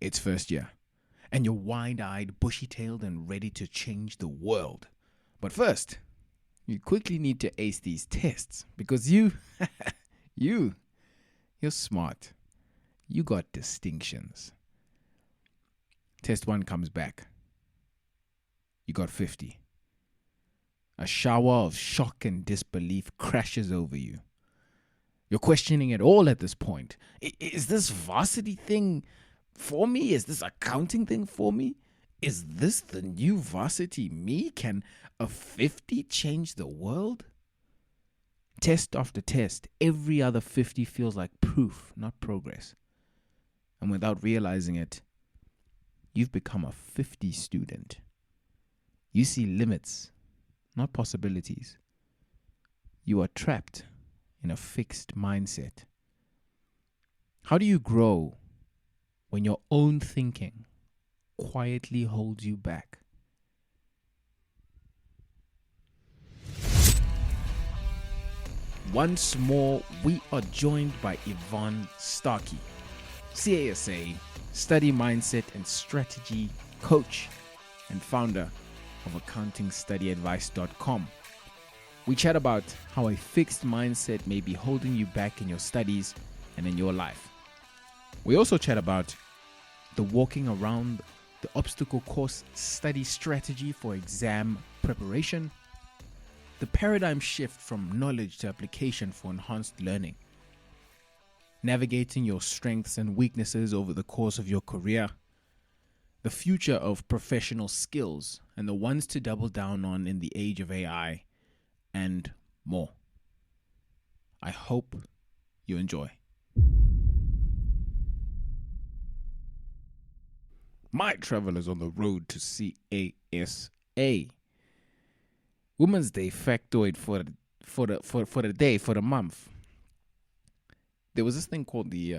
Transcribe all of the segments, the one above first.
It's first year, and you're wide-eyed, bushy-tailed, and ready to change the world. But first, you quickly need to ace these tests because you're smart. You got distinctions. Test 1 comes back. You got 50. A shower of shock and disbelief crashes over you. You're questioning it all at this point. Is this varsity thing for me? Is this accounting thing for me? Is this the new varsity me? Can a 50 change the world? Test after test, every other 50 feels like proof, not progress. And without realizing it, you've become a 50 student. You see limits, not possibilities. You are trapped in a fixed mindset. How do you grow when your own thinking quietly holds you back? Once more, we are joined by Yvonne Starkey, CASA, study mindset and strategy coach and founder of accountingstudyadvice.com. We chat about how a fixed mindset may be holding you back in your studies and in your life. We also chat about the walking around the obstacle course study strategy for exam preparation, the paradigm shift from knowledge to application for enhanced learning, navigating your strengths and weaknesses over the course of your career, the future of professional skills and the ones to double down on in the age of AI, and more. I hope you enjoy. My travelers on the road to CASA. Women's Day factoid for the month. There was this thing called the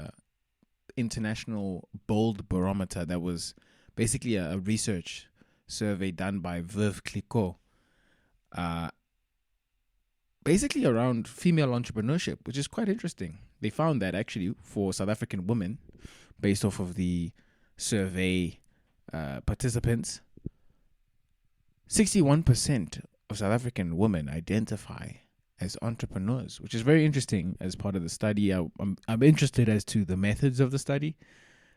International Bold Barometer that was basically a research survey done by Veuve Clicquot, basically around female entrepreneurship, which is quite interesting. They found that actually for South African women, based off of the survey participants, 61% of South African women identify as entrepreneurs, which is very interesting as part of the study. I'm interested as to the methods of the study,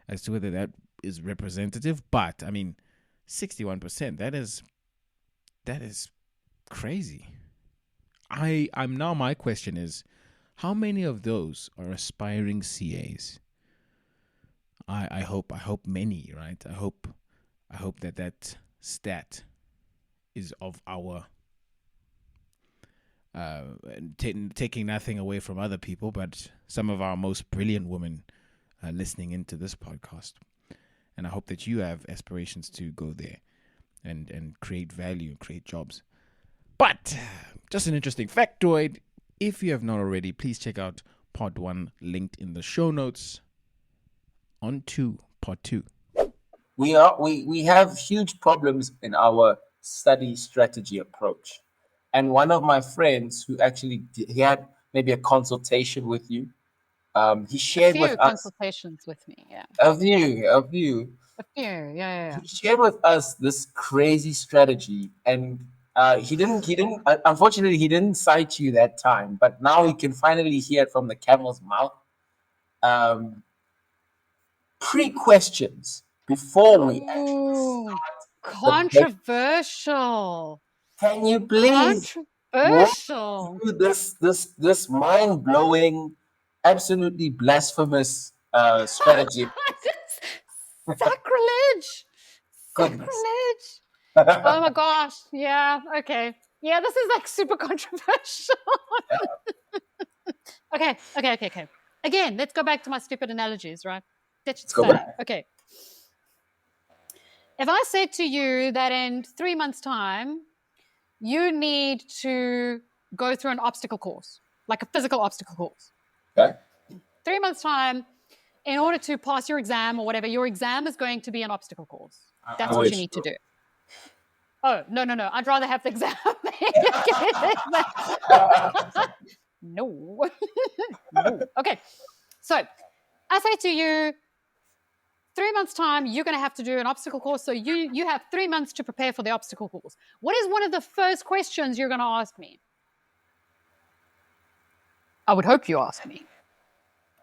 as to whether that is representative. But I mean, 61%, that is crazy. My question is, how many of those are aspiring CAs? I hope many, right? I hope that stat is of our taking nothing away from other people, but some of our most brilliant women listening into this podcast. And I hope that you have aspirations to go there and create value and create jobs. But just an interesting factoid. If you have not already, please check out part 1 linked in the show notes. On to part 2. We have huge problems in our study strategy approach. And one of my friends who actually he had maybe a consultation with you, he shared with us consultations with me, yeah. A few. Yeah. He shared with us this crazy strategy, and he didn't. Unfortunately, he didn't cite you that time. But now we can finally hear it from the camel's mouth. Pre-questions before we actually start. Controversial. Can you please controversial walk through this mind-blowing, absolutely blasphemous strategy? Sacrilege. Oh my gosh. Yeah. Okay. Yeah, this is like super controversial. Okay. Again, let's go back to my stupid analogies, right? Let's go back. Okay. If I said to you that in 3 months' time, you need to go through an obstacle course, like a physical obstacle course. Okay. 3 months' time, in order to pass your exam or whatever, your exam is going to be an obstacle course. That's what you need to do. Oh, no. I'd rather have the exam. No. Okay. So I say to you, 3 months' time, you're going to have to do an obstacle course. So you have 3 months to prepare for the obstacle course. What is one of the first questions you're going to ask me? I would hope you ask me.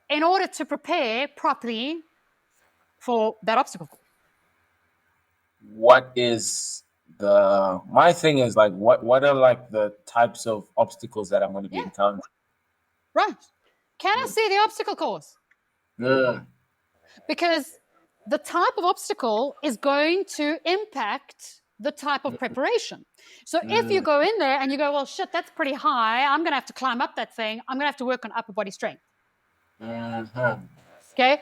In order to prepare properly for that obstacle course. What is my thing is like, what are like the types of obstacles that I'm going to be encountering? Right. Can I see the obstacle course? Because the type of obstacle is going to impact the type of preparation. So if you go in there and you go, well, shit, that's pretty high. I'm going to have to climb up that thing. I'm going to have to work on upper body strength. Okay?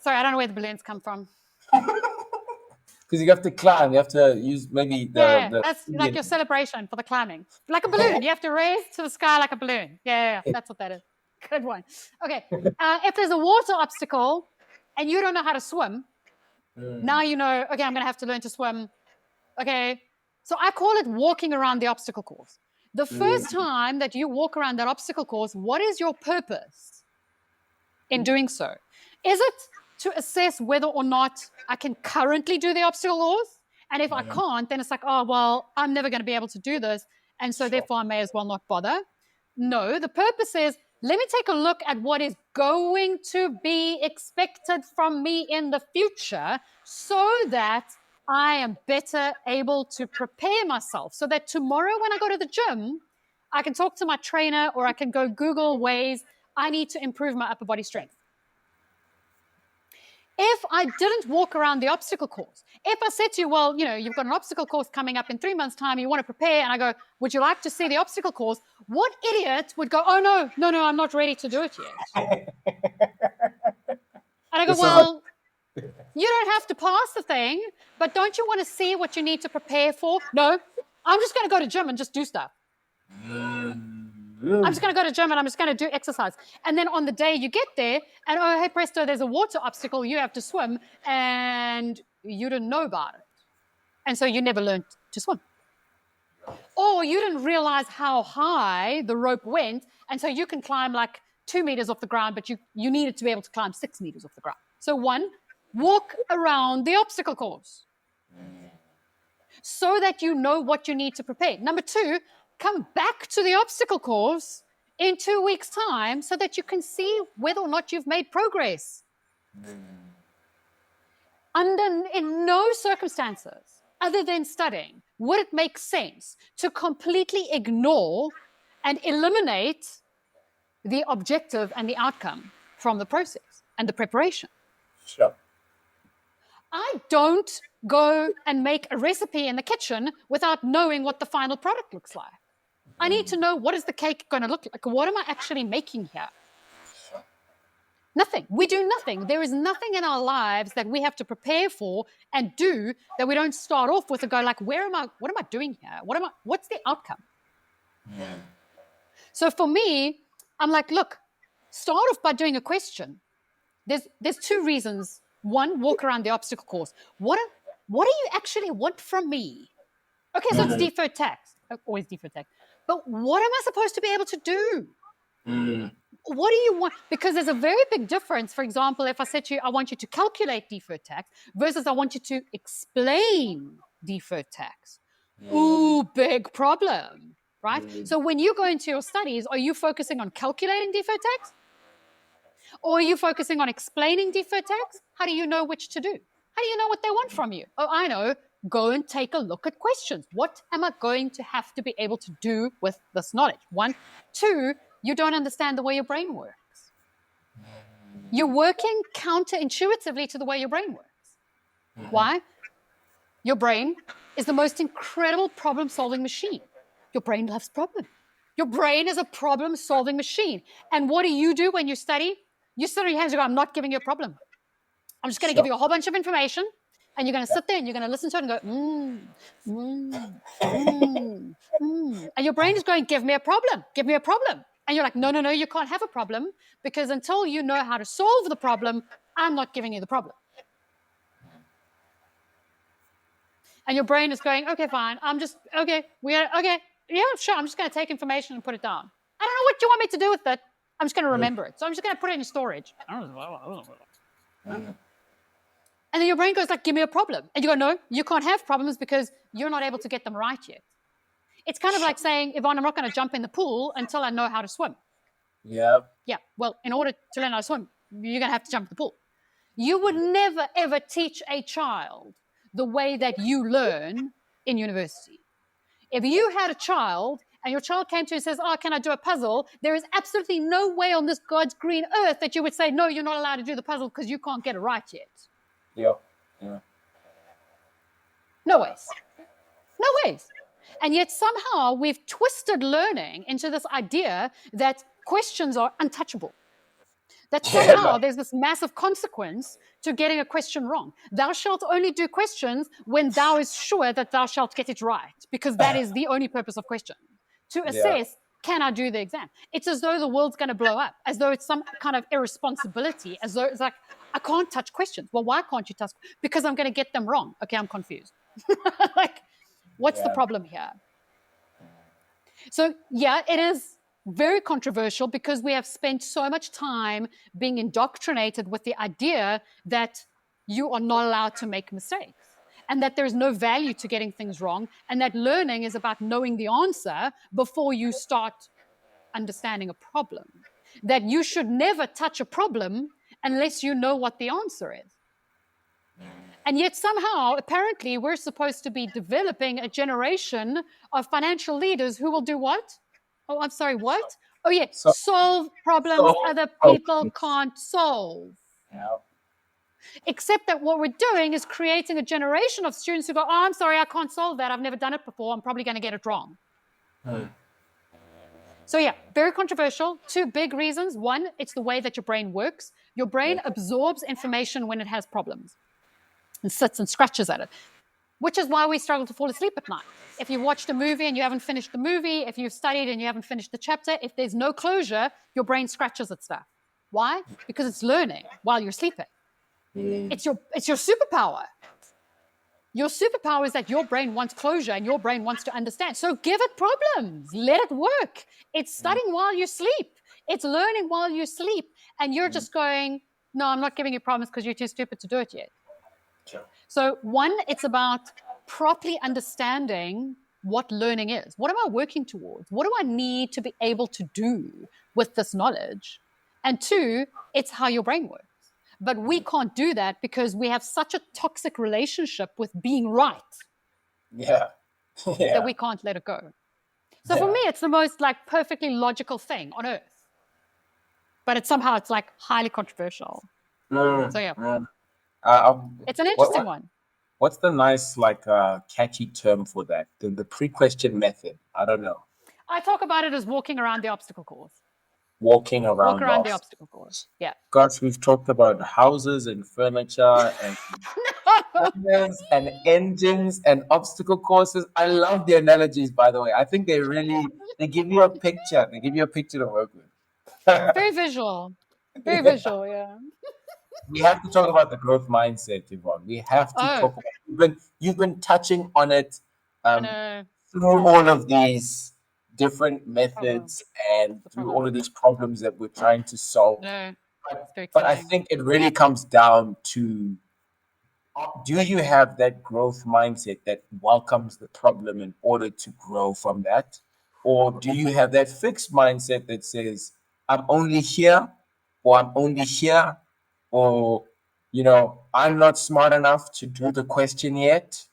Sorry, I don't know where the balloons come from. Because you have to climb. You have to use maybe the that's like your celebration for the climbing. Like a balloon. You have to raise to the sky like a balloon. Yeah, that's what that is. Good one. Okay. If there's a water obstacle and you don't know how to swim, now you know, okay, I'm going to have to learn to swim. Okay. So I call it walking around the obstacle course. The first time that you walk around that obstacle course, what is your purpose in doing so? Is it to assess whether or not I can currently do the obstacle course? And if I can't, then it's like, oh, well, I'm never going to be able to do this. And so therefore I may as well not bother. No, the purpose is, let me take a look at what is going to be expected from me in the future so that I am better able to prepare myself so that tomorrow when I go to the gym, I can talk to my trainer or I can go Google ways I need to improve my upper body strength. If I didn't walk around the obstacle course, if I said to you, well, you know, you've got an obstacle course coming up in 3 months' time, you want to prepare, and I go, would you like to see the obstacle course? What idiot would go, oh, no, I'm not ready to do it yet. And I go, well, you don't have to pass the thing, but don't you want to see what you need to prepare for? No, I'm just going to go to gym and just do stuff. I'm just going to go to gym and I'm just going to do exercise. And then on the day you get there and, oh, hey, presto, there's a water obstacle. You have to swim and you didn't know about it. And so you never learned to swim. Or you didn't realize how high the rope went. And so you can climb like 2 meters off the ground, but you needed to be able to climb 6 meters off the ground. So one, walk around the obstacle course so that you know what you need to prepare. Number two, come back to the obstacle course in 2 weeks' time so that you can see whether or not you've made progress. In no circumstances other than studying would it make sense to completely ignore and eliminate the objective and the outcome from the process and the preparation. Sure. I don't go and make a recipe in the kitchen without knowing what the final product looks like. I need to know, what is the cake going to look like? What am I actually making here? Nothing. We do nothing. There is nothing in our lives that we have to prepare for and do that we don't start off with and go like, what am I doing here? What's the outcome? Yeah. So for me, I'm like, look, start off by doing a question. There's two reasons. One, walk around the obstacle course. What do you actually want from me? Okay, so it's deferred tax. Always deferred tax. But what am I supposed to be able to do? What do you want? Because there's a very big difference. For example, if I said to you, I want you to calculate deferred tax versus I want you to explain deferred tax. Ooh, big problem, right? So when you go into your studies, are you focusing on calculating deferred tax? Or are you focusing on explaining deferred tax? How do you know which to do? How do you know what they want from you? Oh, I know. Go and take a look at questions. What am I going to have to be able to do with this knowledge? One. Two, you don't understand the way your brain works. You're working counterintuitively to the way your brain works. Why? Your brain is the most incredible problem-solving machine. Your brain loves problems. Your brain is a problem-solving machine. And what do when you study? You sit on your hands and go, I'm not giving you a problem. I'm just going to give you a whole bunch of information. And you're going to sit there and you're going to listen to it and go, And your brain is going, give me a problem. Give me a problem. And you're like, no, you can't have a problem because until you know how to solve the problem, I'm not giving you the problem. And your brain is going, okay, fine. Yeah, sure. I'm just going to take information and put it down. I don't know what you want me to do with it. I'm just going to remember it. So I'm just going to put it in storage. And then your brain goes like, give me a problem. And you go, no, you can't have problems because you're not able to get them right yet. It's kind of like saying, Yvonne, I'm not going to jump in the pool until I know how to swim. Yeah. Yeah, well, in order to learn how to swim, you're going to have to jump in the pool. You would never, ever teach a child the way that you learn in university. If you had a child and your child came to you and says, oh, can I do a puzzle? There is absolutely no way on this God's green earth that you would say, no, you're not allowed to do the puzzle because you can't get it right yet. Yeah. No ways. No ways. And yet somehow we've twisted learning into this idea that questions are untouchable. That somehow there's this massive consequence to getting a question wrong. Thou shalt only do questions when thou is sure that thou shalt get it right, because that is the only purpose of question. To assess, can I do the exam? It's as though the world's going to blow up, as though it's some kind of irresponsibility, as though it's like, I can't touch questions. Well, why can't you touch? Because I'm going to get them wrong. Okay, I'm confused. Like, what's the problem here? So, yeah, it is very controversial because we have spent so much time being indoctrinated with the idea that you are not allowed to make mistakes and that there's no value to getting things wrong and that learning is about knowing the answer before you start understanding a problem, that you should never touch a problem unless you know what the answer is. And yet somehow, apparently, we're supposed to be developing a generation of financial leaders who will do what? Oh, I'm sorry, what? Oh, yeah, solve problems other people can't solve. Yeah. Except that what we're doing is creating a generation of students who go, oh, I'm sorry, I can't solve that. I've never done it before. I'm probably going to get it wrong. So, yeah, very controversial. Two big reasons. One, it's the way that your brain works. Your brain absorbs information when it has problems and sits and scratches at it, which is why we struggle to fall asleep at night. If you watched a movie and you haven't finished the movie, if you've studied and you haven't finished the chapter, if there's no closure, your brain scratches at stuff. Why? Because it's learning while you're sleeping. It's your superpower. Your superpower is that your brain wants closure and your brain wants to understand. So give it problems. Let it work. It's studying while you sleep. It's learning while you sleep. And you're just going, no, I'm not giving you problems because you're too stupid to do it yet. Sure. So one, it's about properly understanding what learning is. What am I working towards? What do I need to be able to do with this knowledge? And two, it's how your brain works. But we can't do that because we have such a toxic relationship with being right that we can't let it go. So for me, it's the most like perfectly logical thing on earth. But it's like highly controversial. So yeah. It's an interesting one. What's the nice, catchy term for that? The pre-question method. I don't know. I talk about it as walking around the obstacle course. Walking around the obstacle course. Yeah. Gosh, we've talked about houses and furniture and and engines and obstacle courses. I love the analogies, by the way. I think they give you a picture. They give you a picture to work with. Very visual. Very visual, yeah. We have to talk about the growth mindset, Yvonne. We have to talk about it. You've been touching on it through all of these different methods and through all of these problems that we're trying to solve. But I think it really comes down to, do you have that growth mindset that welcomes the problem in order to grow from that? Or do you have that fixed mindset that says, I'm only here, or I'm only here, or, I'm not smart enough to do the question yet?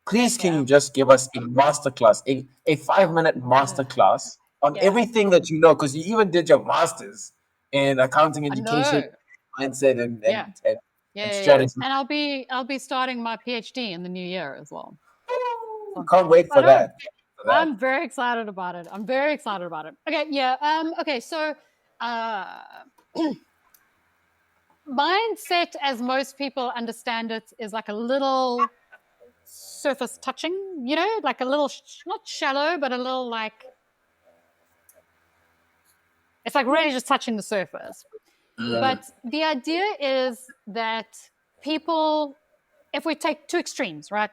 Please, can you just give us a masterclass, a 5-minute masterclass on everything that you know? Because you even did your master's in accounting education, mindset, and strategy. And I'll be starting my PhD in the new year as well. Can't wait for that. I'm very excited about it. Okay, yeah. Okay, so mindset, as most people understand it, is like a little surface touching, like a little, not shallow, but a little it's like really just touching the surface. But the idea is that people, if we take two extremes, right?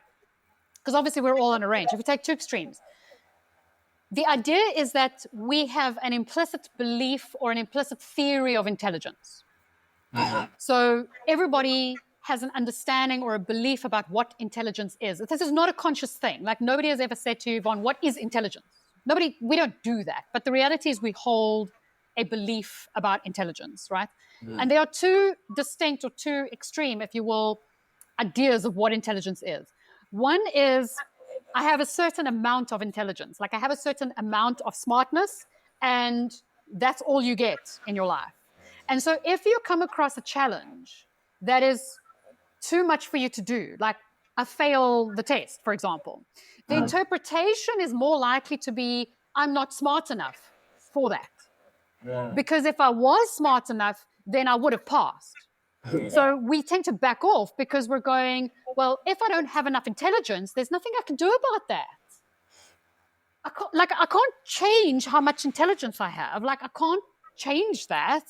Because obviously we're all on a range. If we take two extremes, the idea is that we have an implicit belief or an implicit theory of intelligence. So everybody has an understanding or a belief about what intelligence is. This is not a conscious thing. Like nobody has ever said to you, Yvonne, what is intelligence? We don't do that. But the reality is we hold a belief about intelligence, right? And there are two distinct or two extreme, if you will, ideas of what intelligence is. One is I have a certain amount of intelligence, like I have a certain amount of smartness, and that's all you get in your life. And so if you come across a challenge that is too much for you to do, like I fail the test, for example, the interpretation is more likely to be, I'm not smart enough for that. Because if I was smart enough, then I would have passed. So we tend to back off because we're going, well, if I don't have enough intelligence, there's nothing I can do about that. I can't change how much intelligence I have. Like I can't change that.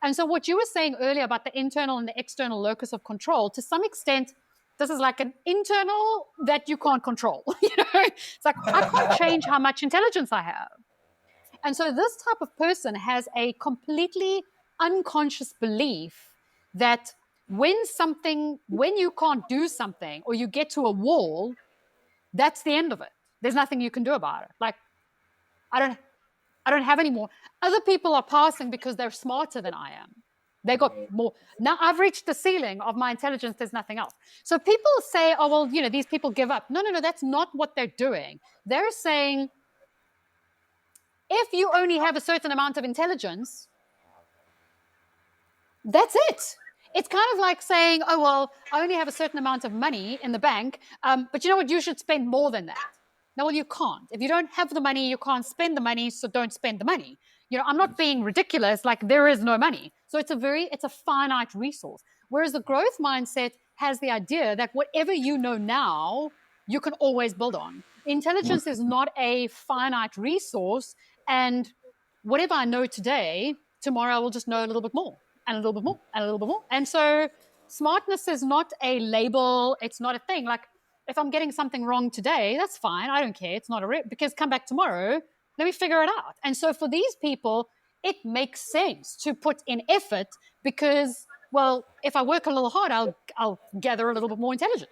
And so what you were saying earlier about the internal and the external locus of control, to some extent, this is like an internal that you can't control. It's like I can't change how much intelligence I have. And so this type of person has a completely unconscious belief that when you can't do something or you get to a wall, that's the end of it. There's nothing you can do about it. Like, I don't have any more. Other people are passing because they're smarter than I am. They got more. Now I've reached the ceiling of my intelligence. There's nothing else. So people say, oh, well, these people give up. No, that's not what they're doing. They're saying, if you only have a certain amount of intelligence, that's it. It's kind of like saying, oh, well, I only have a certain amount of money in the bank, but you know what? You should spend more than that. No, well, you can't. If you don't have the money, you can't spend the money, so don't spend the money. I'm not being ridiculous, like there is no money. So it's a finite resource. Whereas the growth mindset has the idea that whatever you know now, you can always build on. Intelligence is not a finite resource, and whatever I know today, tomorrow I will just know a little bit more, and a little bit more, and a little bit more. And so smartness is not a label. It's not a thing. Like if I'm getting something wrong today, that's fine. I don't care. It's not because come back tomorrow, let me figure it out. And so for these people, it makes sense to put in effort because, well, if I work a little hard, I'll gather a little bit more intelligence.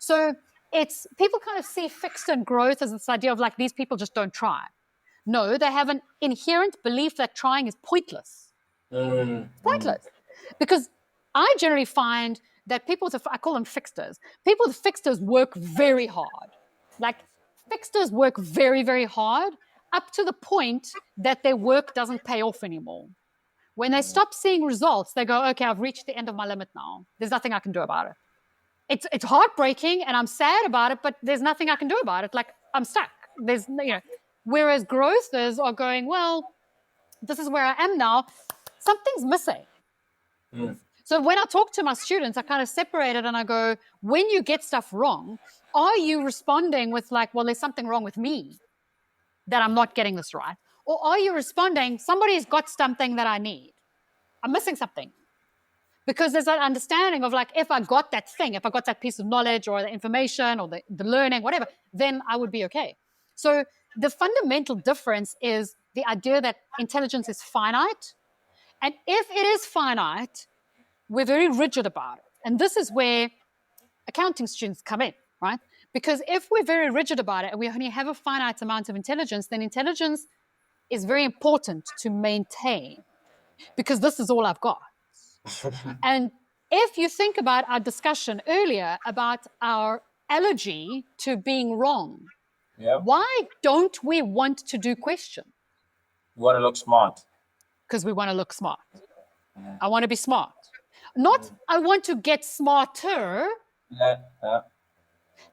So it's people kind of see fixed and growth as this idea of like these people just don't try. No, they have an inherent belief that trying is pointless. Pointless. Because I generally find that people I call them fixters. People with fixters work very hard. Like fixters work very, very hard up to the point that their work doesn't pay off anymore. When they stop seeing results, they go, okay, I've reached the end of my limit now. There's nothing I can do about it. It's heartbreaking and I'm sad about it, but there's nothing I can do about it. Like I'm stuck. Whereas growthers are going, well, this is where I am now. Something's missing. So when I talk to my students, I kind of separate it and I go, when you get stuff wrong, are you responding with like, well, there's something wrong with me that I'm not getting this right? Or are you responding, somebody's got something that I need. I'm missing something. Because there's that understanding of like, if I got that thing, if I got that piece of knowledge or the information or the learning, whatever, then I would be okay. So the fundamental difference is the idea that intelligence is finite. And if it is finite, we're very rigid about it. And this is where accounting students come in, right? Because if we're very rigid about it and we only have a finite amount of intelligence, then intelligence is very important to maintain because this is all I've got. And if you think about our discussion earlier about our allergy to being wrong, why don't we want to do questions? You want to look smart. Because we want to look smart. I want to be smart. Not I want to get smarter.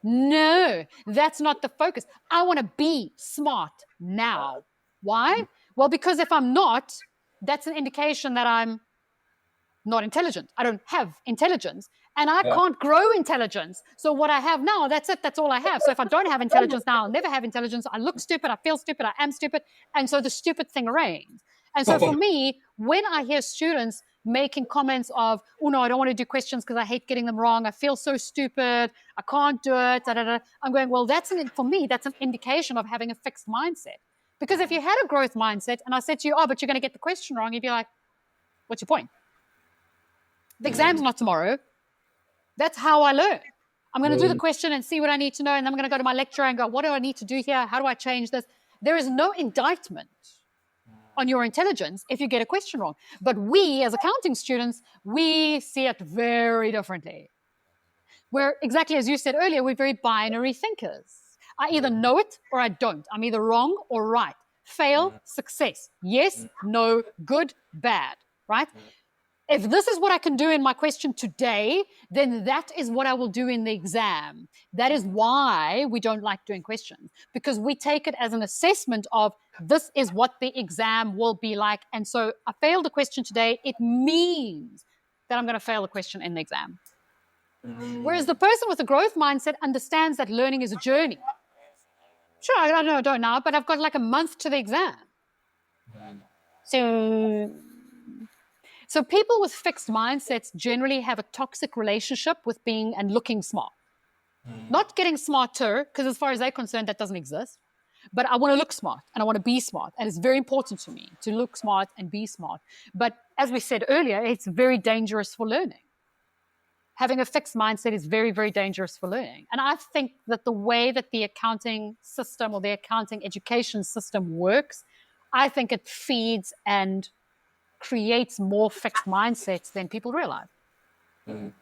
No, that's not the focus. I want to be smart now. Why? Well, because if I'm not, that's an indication that I'm not intelligent. I don't have intelligence. And I can't grow intelligence. So what I have now, that's it. That's all I have. So if I don't have intelligence now, I'll never have intelligence. I look stupid. I feel stupid. I am stupid. And so the stupid thing reigns. And so for me, when I hear students making comments of, oh, no, I don't want to do questions because I hate getting them wrong. I feel so stupid. I can't do it. I'm going, well, for me, that's an indication of having a fixed mindset. Because if you had a growth mindset and I said to you, oh, but you're going to get the question wrong, you'd be like, what's your point? The exam's not tomorrow. That's how I learn. I'm going to do the question and see what I need to know, and I'm going to go to my lecturer and go, what do I need to do here? How do I change this? There is no indictment on your intelligence if you get a question wrong. But we, as accounting students, we see it very differently. We're, exactly as you said earlier, we're very binary thinkers. I either know it or I don't. I'm either wrong or right. Fail, success. Yes, no, good, bad, right? If this is what I can do in my question today, then that is what I will do in the exam. That is why we don't like doing questions, because we take it as an assessment of this is what the exam will be like. And so I failed a question today. It means that I'm going to fail a question in the exam. Whereas the person with a growth mindset understands that learning is a journey. Sure, I don't now, but I've got like a month to the exam. So people with fixed mindsets generally have a toxic relationship with being and looking smart. Not getting smarter, because as far as they're concerned, that doesn't exist. But I want to look smart and I want to be smart. And it's very important to me to look smart and be smart. But as we said earlier, it's very dangerous for learning. Having a fixed mindset is very, very dangerous for learning. And I think that the way that the accounting system or the accounting education system works, I think it feeds and creates more fixed mindsets than people realize. But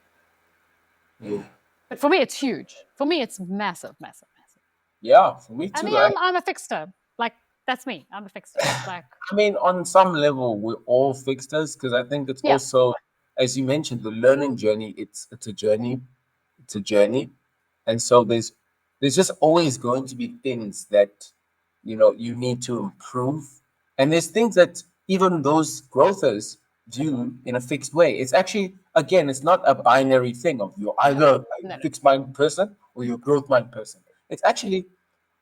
for me, it's huge. For me, it's massive, massive, massive. Yeah, for me too. I mean, I'm a fixer. Like, that's me. I'm a fixer. Like, I mean, on some level, we're all fixers, because I think it's also, as you mentioned, the learning journey. It's a journey. It's a journey, and so there's just always going to be things that you need to improve, and there's things that even those growthers do in a fixed way. It's actually, again, it's not a binary thing of you're either a fixed mind person or you're a growth mind person. It's actually,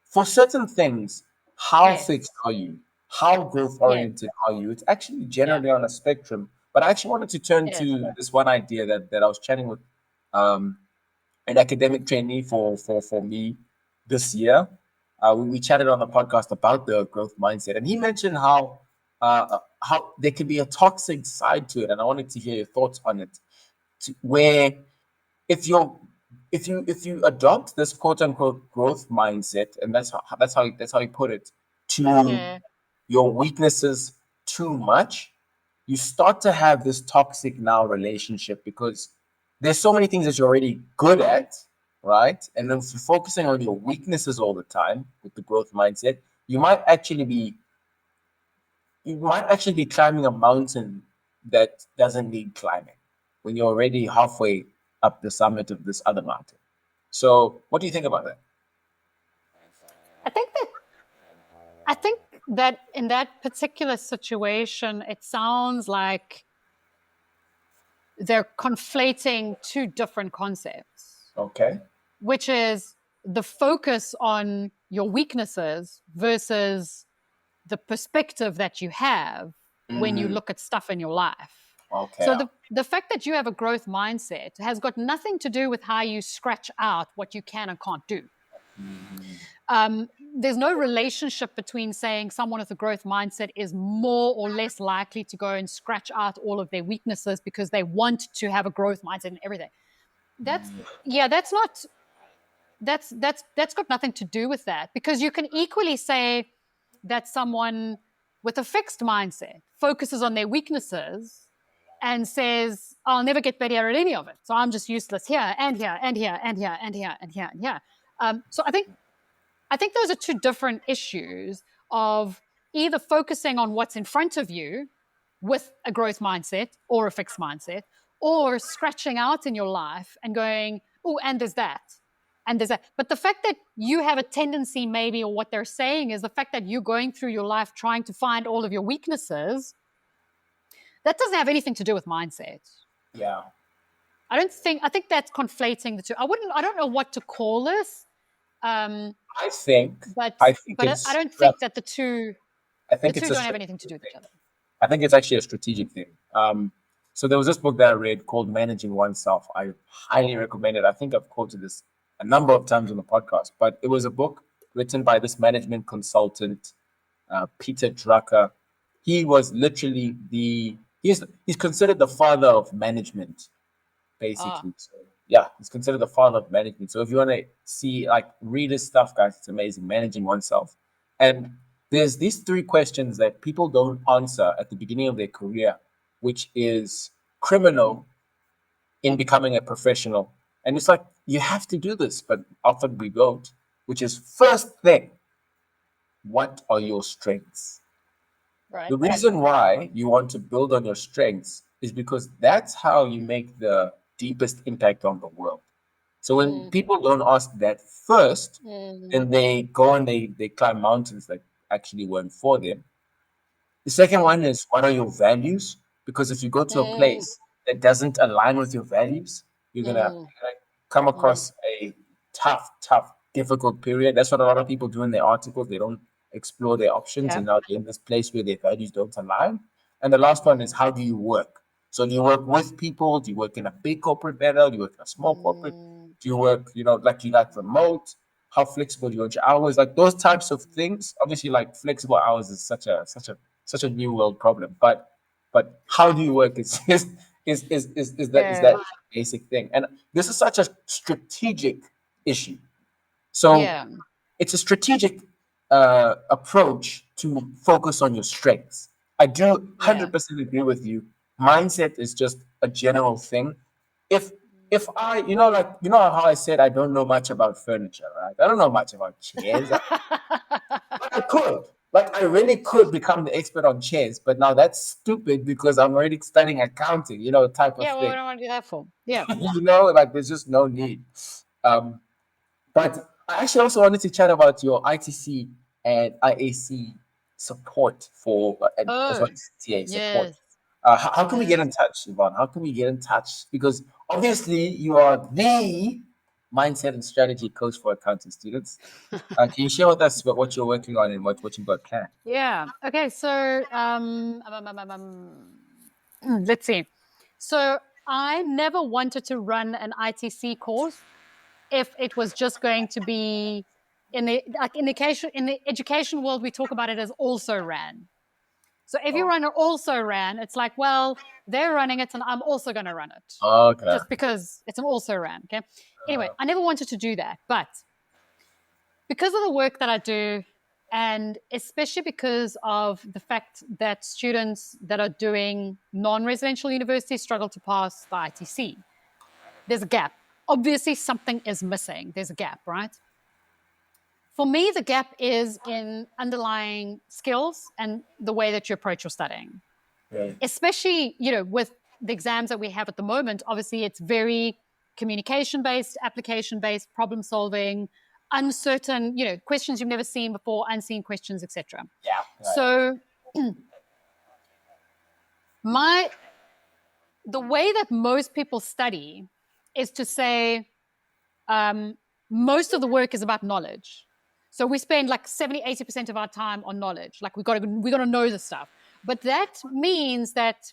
for certain things, how fixed are you? How growth oriented are you? It's actually generally on a spectrum. But I actually wanted to turn to this one idea that I was chatting with an academic trainee for me this year. We chatted on the podcast about the growth mindset, and he mentioned how there could be a toxic side to it, and I wanted to hear your thoughts on it. Where if you adopt this quote unquote growth mindset, and that's how you put it, to your weaknesses too much, you start to have this toxic now relationship, because there's so many things that you're already good at, right? And then if you're focusing on your weaknesses all the time with the growth mindset, you might actually be climbing a mountain that doesn't need climbing when you're already halfway up the summit of this other mountain. So what do you think about that? I think that in that particular situation, it sounds like they're conflating two different concepts. Okay. Which is the focus on your weaknesses versus the perspective that you have when you look at stuff in your life. Okay. So the fact that you have a growth mindset has got nothing to do with how you scratch out what you can and can't do. There's no relationship between saying someone with a growth mindset is more or less likely to go and scratch out all of their weaknesses because they want to have a growth mindset and everything. That's got nothing to do with that, because you can equally say that someone with a fixed mindset focuses on their weaknesses and says, I'll never get better at any of it, so I'm just useless here and here and here and here and here and here and here. So I think those are two different issues of either focusing on what's in front of you with a growth mindset or a fixed mindset, or scratching out in your life and going, oh, and there's that. And there's that. But the fact that you have a tendency, maybe, or what they're saying is the fact that you're going through your life trying to find all of your weaknesses, that doesn't have anything to do with mindset. Yeah. I think that's conflating the two. I don't know what to call this. I don't think that the two don't have anything to do with each other. I think it's actually a strategic thing. So there was this book that I read called Managing Oneself. I highly recommend it. I think I've quoted this a number of times on the podcast, but it was a book written by this management consultant, Pt2. He was literally he he's considered the father of management, basically. So yeah, he's considered the father of management. So if you want to see, like, read his stuff, guys, it's amazing. Managing oneself. And there's these three questions that people don't answer at the beginning of their career, which is criminal in becoming a professional. And it's like, you have to do this, but often we don't, which is, first thing, what are your strengths? Right. The reason why you want to build on your strengths is because that's how you make the deepest impact on the world. So when people don't ask that first, then they go and they climb mountains that actually weren't for them. The second one is, what are your values? Because if you go to a place that doesn't align with your values, you're gonna come across a tough, difficult period. That's what a lot of people do in their articles. They don't explore their options, Yeah. and now they're in this place where their values don't align. And the last one is, how do you work? So do you work with people? Do you work in a big corporate better? Do you work in a small corporate? Do you work, like you like remote? How flexible do you want your hours? Like those types of things. Obviously, like flexible hours is such a new world problem. But how do you work is that Yeah. basic thing. And this is such a strategic issue. So Yeah. it's a strategic approach to focus on your strengths. I do Yeah. 100% agree with you. Mindset is just a general thing. If I, how I said I don't know much about furniture, right? I don't know much about chairs. But I could. Like, I really could become the expert on chairs, but now that's stupid because I'm already studying accounting, type of Yeah, well, we thing. don't want to do that for. Yeah. Like, there's just no need. Um, but I actually also wanted to chat about your ITC and IAC support for, as well Oh, as TA support. yes. How can we get in touch, Yvonne? How can we get in touch? Because obviously you are the mindset and strategy coach for accounting students. Can you share with us about what you're working on and what you've got planned? Yeah. Okay. So, let's see. So, I never wanted to run an ITC course if it was just going to be in the education world. We talk about it as also ran. So, if you run an also ran, it's like, well, they're running it, and I'm also going to run it, Okay. just because it's an also ran. Okay. Anyway, I never wanted to do that, but because of the work that I do, and especially because of the fact that students that are doing non-residential universities struggle to pass the ITC, there's a gap. Obviously, something is missing. There's a gap, right? For me, the gap is in underlying skills and the way that you approach your studying. Yeah. Especially, with the exams that we have at the moment, obviously it's very communication-based, application-based, problem-solving, uncertain, questions you've never seen before, unseen questions, etc. Yeah. So the way that most people study is to say most of the work is about knowledge. So we spend like 70, 80% of our time on knowledge. Like we got to know the stuff. But that means that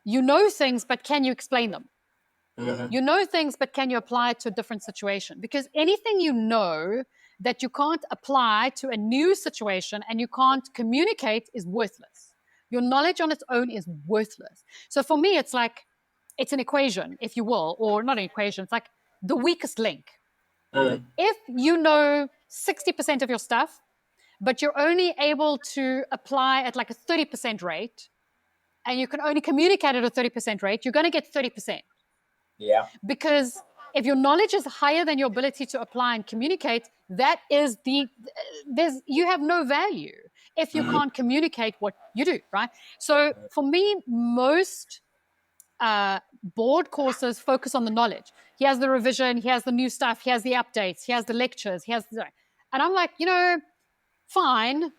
you know things, but can you explain them? You know things, but can you apply it to a different situation? Because anything you know that you can't apply to a new situation and you can't communicate is worthless. Your knowledge on its own is worthless. So for me, it's like, it's an equation, if you will, or not an equation. It's like the weakest link. If you know 60% of your stuff, but you're only able to apply at like a 30% rate, and you can only communicate at a 30% rate, you're going to get 30%. Yeah. Because if your knowledge is higher than your ability to apply and communicate, that is you have no value if you can't communicate what you do, right? So for me, most board courses focus on the knowledge. Here's the revision, here's the new stuff, here's the updates, here's the lectures, and I'm like, fine.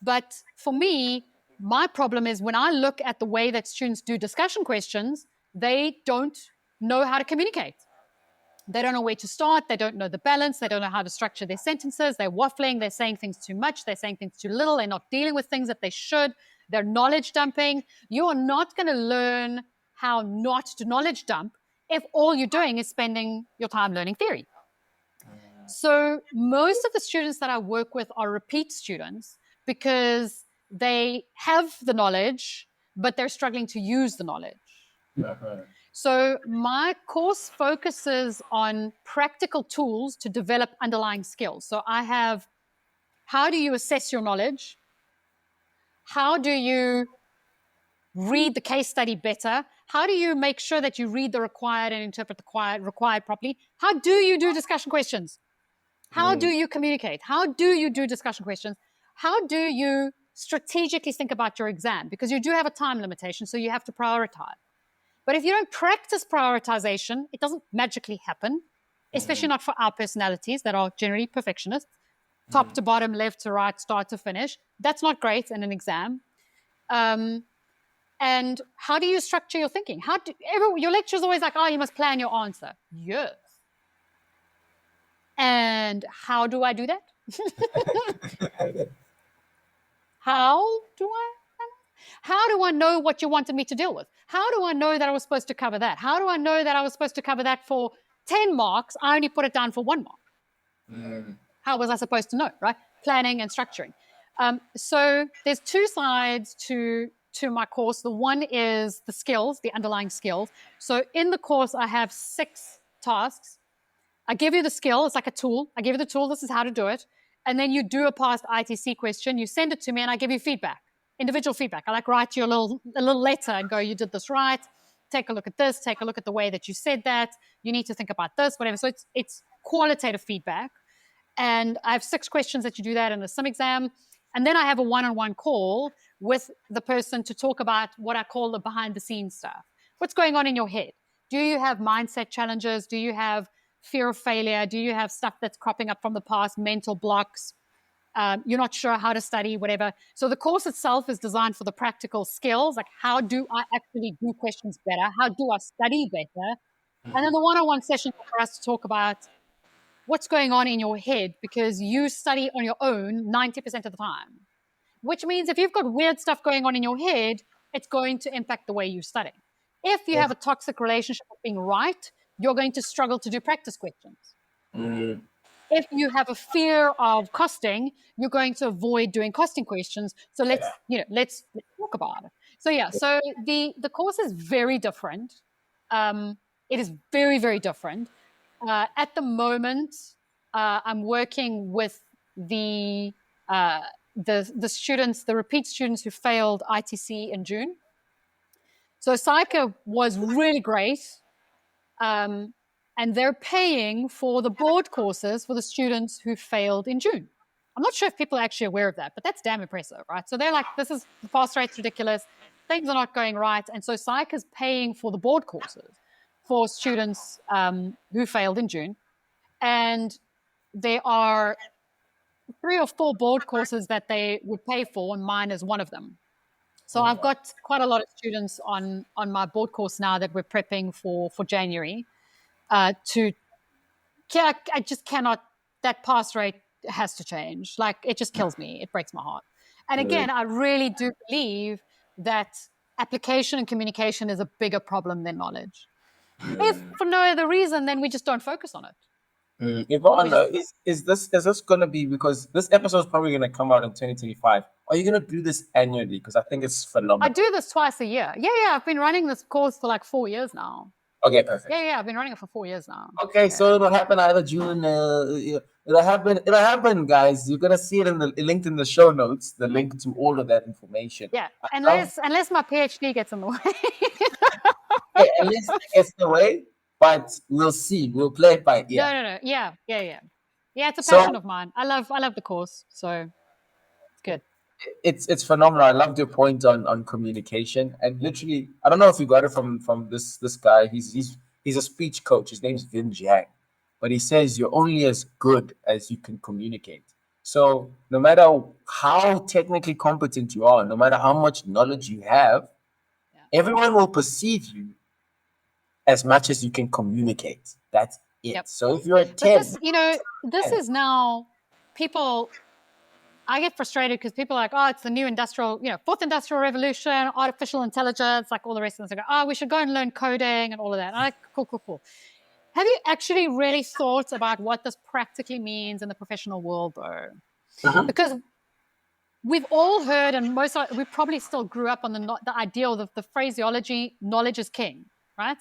But for me, my problem is when I look at the way that students do discussion questions, they don't know how to communicate. They don't know where to start. They don't know the balance. They don't know how to structure their sentences. They're waffling. They're saying things too much. They're saying things too little. They're not dealing with things that they should. They're knowledge dumping. You are not going to learn how not to knowledge dump if all you're doing is spending your time learning theory. So most of the students that I work with are repeat students because they have the knowledge, but they're struggling to use the knowledge. Uh-huh. So my course focuses on practical tools to develop underlying skills. So I have, how do you assess your knowledge? How do you read the case study better? How do you make sure that you read the required and interpret the required properly? How do you do discussion questions? How do you communicate? How do you do discussion questions? How do you strategically think about your exam? Because you do have a time limitation, so you have to prioritize. But if you don't practice prioritization, it doesn't magically happen, especially not for our personalities that are generally perfectionists. Top to bottom, left to right, start to finish. That's not great in an exam. And how do you structure your thinking? Your lecture's always like, oh, you must plan your answer. Yes. And how do I do that? How do I know what you wanted me to deal with? How do I know that I was supposed to cover that? How do I know that I was supposed to cover that for 10 marks? I only put it down for 1 mark. How was I supposed to know, right? Planning and structuring. So there's 2 sides to my course. The one is the skills, the underlying skills. So in the course, I have 6 tasks. I give you the skill. It's like a tool. I give you the tool. This is how to do it. And then you do a past ITC question. You send it to me and I give you feedback, individual feedback. I write you a little letter and go, you did this right. Take a look at this. Take a look at the way that you said that. You need to think about this, whatever. So it's qualitative feedback. And I have 6 questions that you do that in a sim exam. And then I have a one-on-one call with the person to talk about what I call the behind-the-scenes stuff. What's going on in your head? Do you have mindset challenges? Do you have fear of failure? Do you have stuff that's cropping up from the past, mental blocks? You're not sure how to study, whatever. So the course itself is designed for the practical skills, like how do I actually do questions better? How do I study better? And then the one-on-one sessions are for us to talk about what's going on in your head, because you study on your own 90% of the time, which means if you've got weird stuff going on in your head, it's going to impact the way you study. If you have a toxic relationship with being right, you're going to struggle to do practice questions. If you have a fear of costing, you're going to avoid doing costing questions. So let's talk about it. So so the course is very different. It is very, very different. At the moment, I'm working with the students, the repeat students who failed ITC in June. So SAICA was really great. And they're paying for the board courses for the students who failed in June. I'm not sure if people are actually aware of that, but that's damn impressive, right? So they're like, the pass rate's ridiculous. Things are not going right. And so SAICA is paying for the board courses for students who failed in June. And there are 3 or 4 board courses that they would pay for, and mine is one of them. So I've got quite a lot of students on my board course now that we're prepping for January. I just cannot, that pass rate has to change. Like, it just kills me. It breaks my heart. And again, I really do believe that application and communication is a bigger problem than knowledge. If for no other reason, then we just don't focus on it. Yvonne, is this going to be, because this episode is probably going to come out in 2025? Are you going to do this annually? Because I think it's phenomenal. I do this twice a year. Yeah. I've been running this course for like 4 years now. Okay, perfect. Yeah, I've been running it for 4 years now. Okay, so it'll happen either June. It'll happen, guys. You're gonna see it linked in the show notes. The link to all of that information. Yeah, unless my PhD gets in the way. Unless it gets in the way, but we'll see. We'll play it by ear. No. Yeah. It's a passion of mine. I love the course, so it's good. It's phenomenal. I loved your point on communication, and literally, I don't know if you got it from this guy. He's a speech coach. His name's Vin Jiang, but he says you're only as good as you can communicate. So no matter how technically competent you are, no matter how much knowledge you have, everyone will perceive you as much as you can communicate. That's it. Yep. So if you're a 10, this is now people. I get frustrated because people are like, oh, it's the new fourth industrial revolution, artificial intelligence, like all the rest of them. They go, oh, we should go and learn coding and all of that. And I'm like, cool. Have you actually really thought about what this practically means in the professional world, though? Because we've all heard, and we probably still grew up on the idea of the phraseology, knowledge is king, right?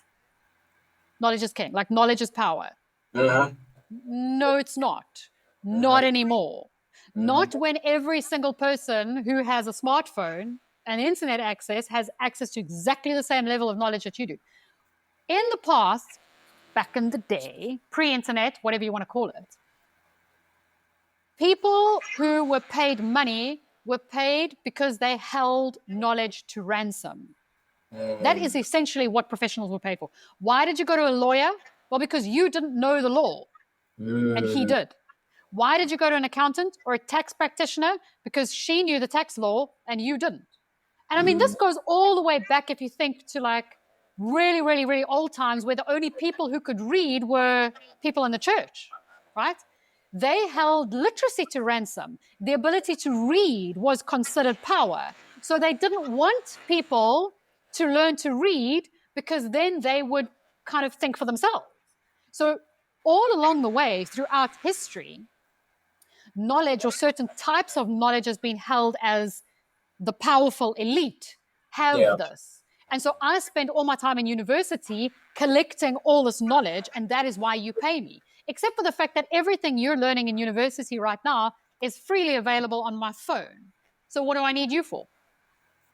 Knowledge is king, like knowledge is power. Uh-huh. No, it's not. Not anymore. Not when every single person who has a smartphone and internet access has access to exactly the same level of knowledge that you do. In the past, back in the day, pre-internet, whatever you want to call it, people who were paid money were paid because they held knowledge to ransom. That is essentially what professionals were paid for. Why did you go to a lawyer? Well, because you didn't know the law, and he did. Why did you go to an accountant or a tax practitioner? Because she knew the tax law and you didn't. And I mean, this goes all the way back, if you think, to like really, really, really old times, where the only people who could read were people in the church, right? They held literacy to ransom. The ability to read was considered power. So they didn't want people to learn to read, because then they would kind of think for themselves. So all along the way, throughout history, knowledge, or certain types of knowledge, has been held as the powerful elite have this. And so I spend all my time in university collecting all this knowledge, and that is why you pay me. Except for the fact that everything you're learning in university right now is freely available on my phone. So what do I need you for?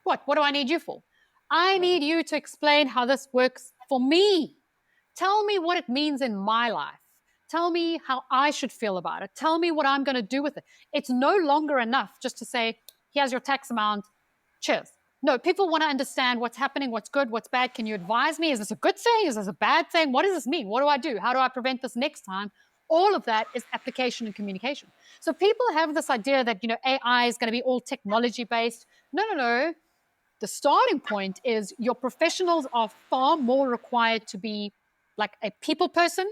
What do I need you for? I need you to explain how this works for me. Tell me what it means in my life. Tell me how I should feel about it. Tell me what I'm going to do with it. It's no longer enough just to say, here's your tax amount, cheers. No, people want to understand what's happening, what's good, what's bad. Can you advise me? Is this a good thing? Is this a bad thing? What does this mean? What do I do? How do I prevent this next time? All of that is application and communication. So people have this idea that, AI is going to be all technology based. No. The starting point is your professionals are far more required to be like a people person.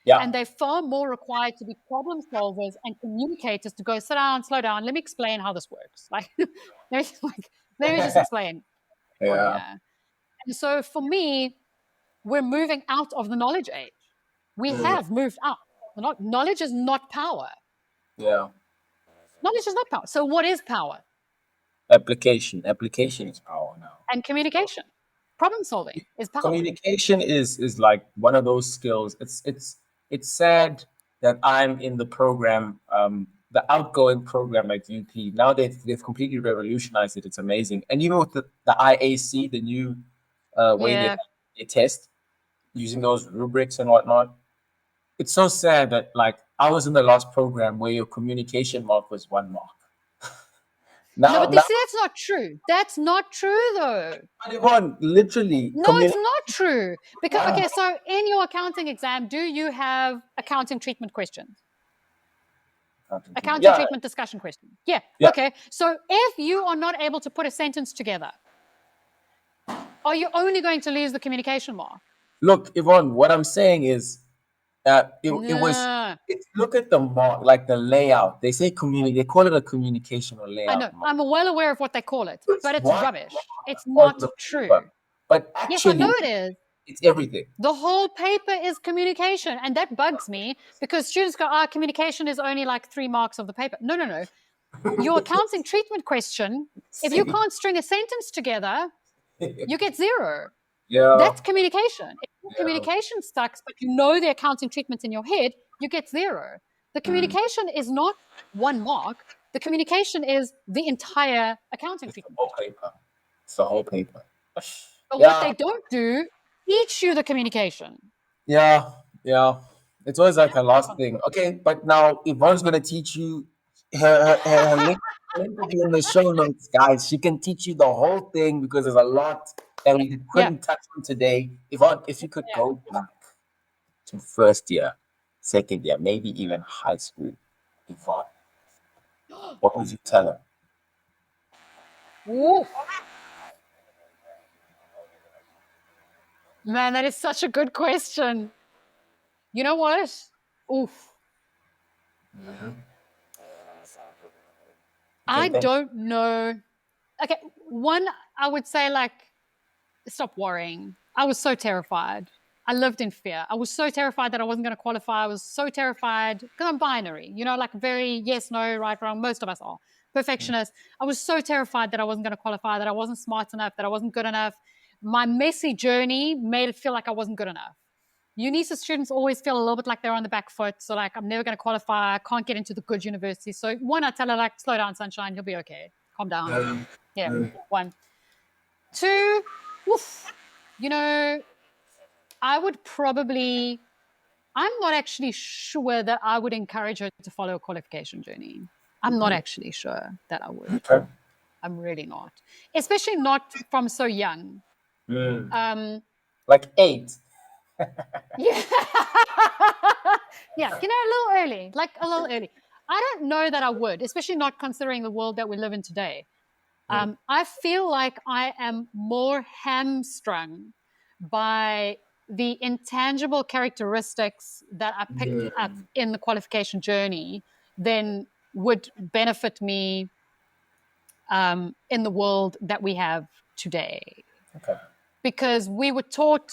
Yeah. And they're far more required to be problem solvers and communicators, to go, sit down, slow down. Let me explain how this works. Let me just explain. Yeah. And so for me, we're moving out of the knowledge age. We have moved out. Knowledge is not power. Yeah. Knowledge is not power. So what is power? Application is power now. And communication. Problem solving is power. Communication is like one of those skills. It's sad that I'm in the program, the outgoing program at UP. Now they've completely revolutionized it. It's amazing. And even with the IAC, the new way they test, using those rubrics and whatnot, it's so sad that like I was in the last program where your communication mark was 1 mark. No, but see, that's not true. That's not true, though. Yvonne, literally. No, it's not true. Because, okay, so in your accounting exam, do you have accounting treatment questions? Accounting treatment discussion questions. Yeah. Okay. So if you are not able to put a sentence together, are you only going to lose the communication mark? Look, Yvonne, what I'm saying is, look at the mark, like the layout. They say they call it a communication or layout. I know. I'm well aware of what they call it, but it's rubbish. It's not true. But actually, yes, I know it is. It's everything. The whole paper is communication, and that bugs me, because students go, communication is only like 3 marks of the paper. No. Your accounting treatment question, if you can't string a sentence together, you get 0. Yeah. That's communication. If your communication sucks, but you know the accounting treatments in your head, you get 0. The communication is not 1 mark. The communication is the entire accounting treatment. It's the whole paper. But what they don't do, teach you the communication. Yeah. It's always like a last thing. Okay, but now Yvonne's going to teach you her link will be in the show notes, guys. She can teach you the whole thing, because there's a lot that we couldn't touch on today. Yvonne, if you could go back to first year, second year, maybe even high school, Yvonne, what would you tell her? Ooh. Man, that is such a good question. You know what? Oof. Mm-hmm. I don't know. Okay, one, I would say, stop worrying. I was so terrified. I lived in fear. I was so terrified that I wasn't going to qualify. I was so terrified, because I'm binary, very yes, no, right, wrong. Most of us are. perfectionist. I was so terrified that I wasn't going to qualify, that I wasn't smart enough, that I wasn't good enough. My messy journey made it feel like I wasn't good enough. UNISA students always feel a little bit like they're on the back foot. So like, I'm never going to qualify. I can't get into the good university. So one, I tell her like, slow down, sunshine. You'll be okay. Calm down. Yeah. One. Two, oof, you know, I would probably, I'm not actually sure that I would encourage her to follow a qualification journey. I'm not actually sure that I would. Okay. I'm really not. Especially not from so young. Like 8. Yeah. Yeah, you know, a little early, like a little early. I don't know that I would, especially not considering the world that we live in today. I feel like I am more hamstrung by the intangible characteristics that I picked up in the qualification journey than would benefit me in the world that we have today. Okay. Because we were taught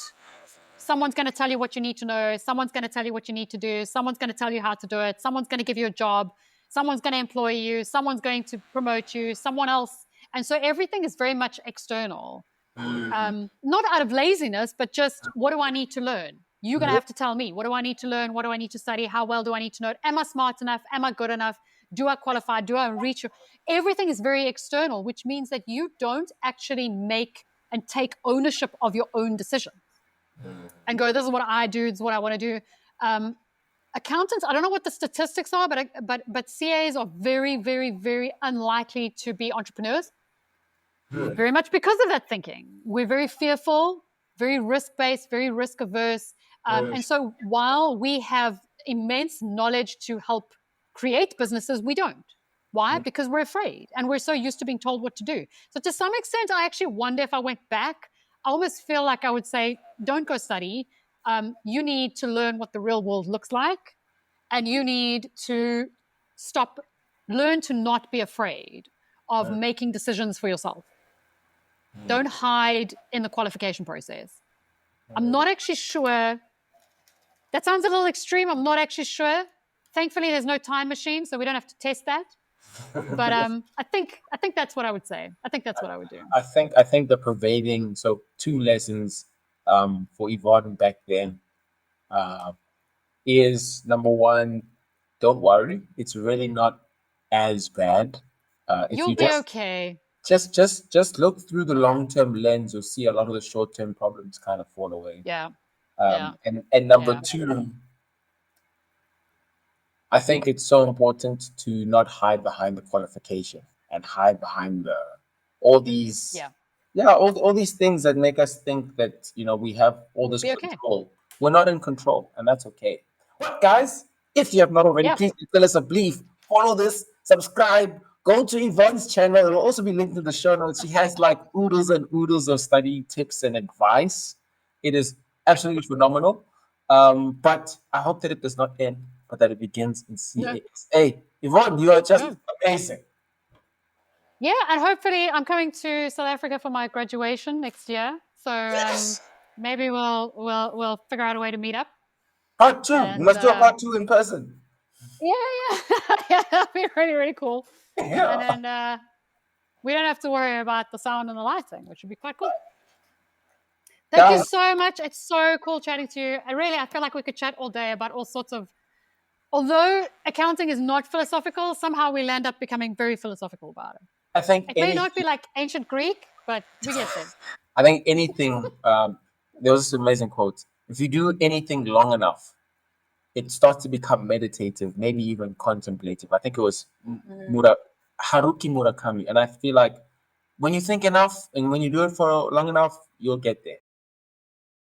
someone's going to tell you what you need to know, someone's going to tell you what you need to do, someone's going to tell you how to do it, someone's going to give you a job, someone's going to employ you, someone's going to promote you, someone else. And so everything is very much external. Not out of laziness, but just what do I need to learn? You're going to have to tell me, what do I need to learn? What do I need to study? How well do I need to know it? Am I smart enough? Am I good enough? Do I qualify? Do I reach? Everything is very external, which means that you don't actually make and take ownership of your own decisions and go, this is what I do, this is what I want to do. Accountants, I don't know what the statistics are, but CAs are very, very, very unlikely to be entrepreneurs. Very much because of that thinking. We're very fearful, very risk-based, very risk-averse. And so while we have immense knowledge to help create businesses, we don't. Why? Because we're afraid and we're so used to being told what to do. So to some extent, I actually wonder if I went back, I almost feel like I would say, don't go study. You need to learn what the real world looks like. And you need to learn to not be afraid of making decisions for yourself. Don't hide in the qualification process. I'm not actually sure. That sounds a little extreme. I'm not actually sure. Thankfully, there's no time machine, so we don't have to test that. But I think that's what I would say. I think that's what I would do. I think the pervading, so 2 lessons for Yvonne back then is number 1, don't worry, it's really not as bad. If You'll you be okay. just look through the long-term lens, you'll see a lot of the short-term problems kind of fall away. Yeah. And number 2, I think it's so important to not hide behind the qualification and hide behind all these all these things that make us think that we have all this control. We're not in control, and that's okay. Well, guys, if you have not already, please tell us a belief. Follow this, subscribe, go to Yvonne's channel. It'll also be linked in the show notes. She has like oodles and oodles of study tips and advice. It is absolutely phenomenal. But I hope that it does not end, but that it begins in CAS. Hey, Yvonne, you are just amazing. Yeah, and hopefully I'm coming to South Africa for my graduation next year. So maybe we'll figure out a way to meet up. Part 2. We must do a part 2 in person. Yeah. Yeah, that'd be really, really cool. Yeah. And then we don't have to worry about the sound and the lighting, which would be quite cool. Thank you so much. It's so cool chatting to you. I feel like we could chat all day about all sorts of, although accounting is not philosophical, somehow we'll end up becoming very philosophical about it. I think it may not be like ancient Greek, but we get there. I think anything, there was this amazing quote. If you do anything long enough, it starts to become meditative, maybe even contemplative. I think it was Haruki Murakami. And I feel like when you think enough and when you do it for long enough, you'll get there.